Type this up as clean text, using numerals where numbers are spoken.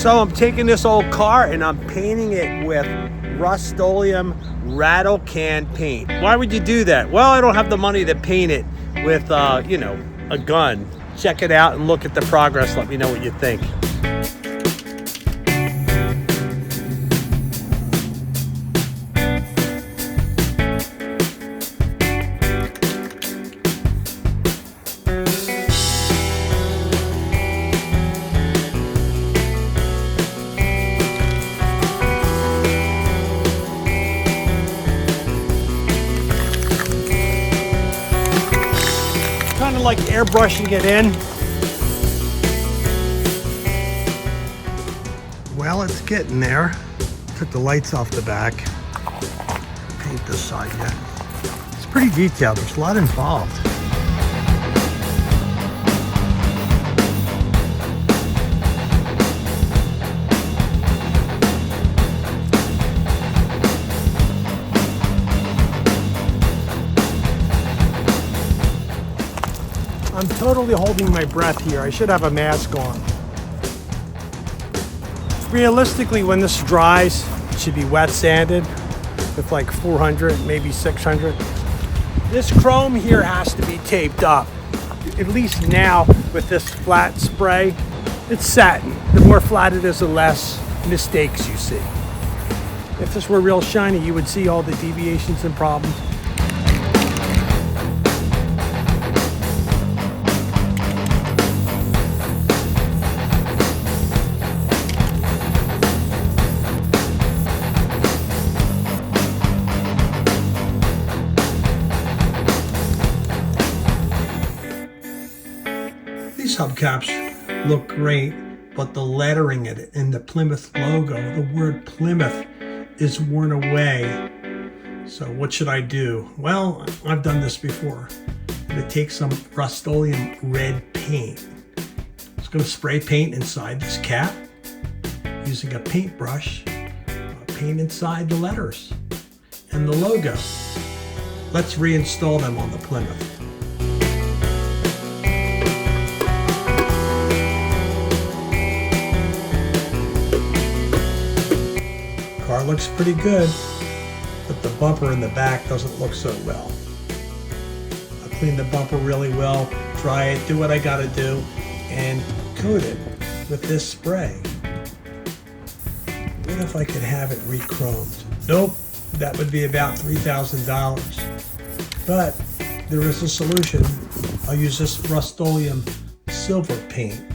So I'm taking this old car and I'm painting it with Rust-Oleum rattle can paint. Why would you do that? Well, I don't have the money to paint it with, you know, a gun. Check it out and look at the progress. Let me know what you think. Kind of like airbrushing it in. Well, it's getting there. Took the lights off the back. Paint this side yet. It's pretty detailed. There's a lot involved. I'm totally holding my breath here. I should have a mask on. Realistically, when this dries, it should be wet sanded with like 400, maybe 600. This chrome here has to be taped up. At least now with this flat spray, it's satin. The more flat it is, the less mistakes you see. If this were real shiny, you would see all the deviations and problems. These hubcaps look great, but the lettering in the Plymouth logo, the word Plymouth, is worn away. So what should I do? Well, I've done this before. I'm going to take some Rustoleum red paint. I'm just going to spray paint inside this cap using a paintbrush. Paint inside the letters and the logo. Let's reinstall them on the Plymouth. Car looks pretty good, but the bumper in the back doesn't look so well. I'll clean the bumper really well, dry it, do what I gotta do, and coat it with this spray. What if I could have it re-chromed? Nope, that would be about $3,000. But there is a solution. I'll use this Rustoleum silver paint.